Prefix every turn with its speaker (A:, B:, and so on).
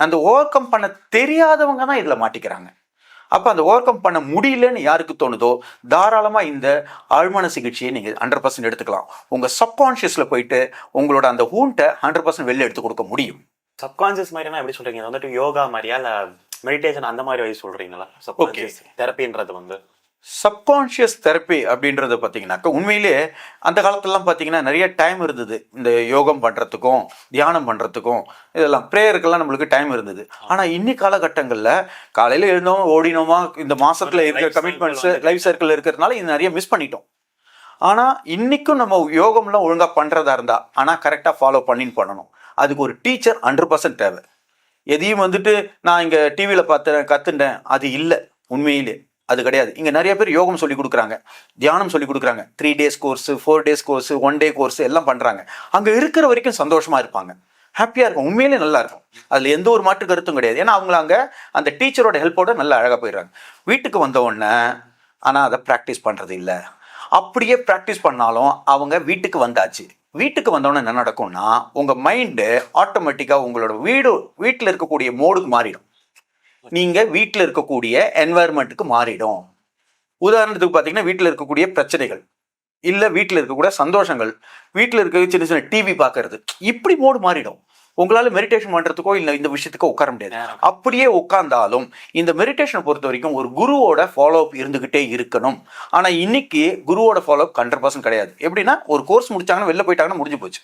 A: அந்த over come பண்ண தெரியாதவங்க தான் இதில் மாட்டிக்கிறாங்க. அப்போ அந்த ஓவர் கம் பண்ண முடியலன்னு யாருக்கு தோணுதோ தாராளமாக இந்த ஆழ்மன சிகிச்சையை நீங்கள் 100% எடுத்துக்கலாம். உங்கள் சப்கான்ஷியஸில் போயிட்டு உங்களோட அந்த ஹூண்ட்டை 100% வெளில எடுத்து கொடுக்க முடியும்.
B: சப்கான்ஷியஸ் மாதிரினா எப்படி சொல்றீங்க? வந்துட்டு யோகா மாதிரியா இல்லை மெடிடேஷன் அந்த மாதிரி வழி சொல்றீங்களா? சப்கான்ஷியஸ் தெரப்பின்றது வந்து
A: சப்கான்ஷியஸ் தெரப்பி அப்படின்றத பார்த்தீங்கன்னாக்கா உண்மையிலே அந்த காலத்துலலாம் பார்த்தீங்கன்னா நிறைய டைம் இருந்தது இந்த யோகம் பண்ணுறதுக்கும் தியானம் பண்ணுறதுக்கும் இதெல்லாம் ப்ரேயருக்கெல்லாம் நம்மளுக்கு டைம் இருந்தது. ஆனால் இன்னி காலகட்டங்களில் காலையில் எழுந்தோம் ஓடினோமா இந்த மாதத்தில் இருக்கிற கமிட்மெண்ட்ஸு லைஃப் சர்க்கிள் இருக்கிறதுனால இது நிறைய மிஸ் பண்ணிட்டோம். ஆனால் இன்றைக்கும் நம்ம யோகம்லாம் ஒழுங்காக பண்ணுறதா இருந்தால் ஆனால் கரெக்டாக ஃபாலோ பண்ணின்னு பண்ணணும். அதுக்கு ஒரு டீச்சர் 100% தேவை. எதையும் வந்துட்டு நான் இங்கே டிவியில் பார்த்தேன் கற்றுண்டேன் அது இல்லை, உண்மையிலே அது கிடையாது. இங்கே நிறைய பேர் யோகம் சொல்லி கொடுக்குறாங்க, தியானம் சொல்லி கொடுக்குறாங்க. 3 days course, 4 days course, 1 day course எல்லாம் பண்ணுறாங்க. அங்கே இருக்கிற வரைக்கும் சந்தோஷமாக இருப்பாங்க, ஹாப்பியாக இருக்கும், உண்மையிலே நல்லா இருக்கும். அதில் எந்த ஒரு மாற்று கருத்தும் கிடையாது. ஏன்னா அவங்கள அங்கே அந்த டீச்சரோட ஹெல்ப்போட நல்லா அழகாக போயிடுறாங்க. வீட்டுக்கு வந்த உடனே ஆனால் அதை ப்ராக்டிஸ் பண்ணுறது இல்லை. அப்படியே ப்ராக்டிஸ் பண்ணாலும் அவங்க வீட்டுக்கு வந்தாச்சு. வீட்டுக்கு வந்தோடனே என்ன நடக்கும்னா உங்கள் மைண்டு ஆட்டோமேட்டிக்காக உங்களோட வீட்டில் இருக்கக்கூடிய மோடுக்கு மாறிடும். நீங்கள் வீட்டில் இருக்கக்கூடிய என்வாயர்மெண்ட்டுக்கு மாறிடும். உதாரணத்துக்கு பார்த்தீங்கன்னா வீட்டில் இருக்கக்கூடிய பிரச்சனைகள் இல்லை வீட்டில் இருக்கக்கூடிய சந்தோஷங்கள், வீட்டில் இருக்க சின்ன சின்ன டிவி பார்க்கறது, இப்படி மோடு மாறிடும். உங்களால் மெடிடேஷன் பண்ணுறதுக்கோ இல்லை இந்த விஷயத்துக்கோ உட்கார முடியாது. அப்படியே உட்கார்ந்தாலும் இந்த மெடிடேஷனை பொறுத்த வரைக்கும் ஒரு குருவோட ஃபாலோஅப் இருந்துக்கிட்டே இருக்கணும். ஆனால் இன்னைக்கு குருவோட ஃபாலோஅப் 100% கிடையாது. எப்படின்னா ஒரு கோர்ஸ் முடிச்சாங்கன்னா வெளில போயிட்டாங்கன்னா முடிஞ்சு போச்சு.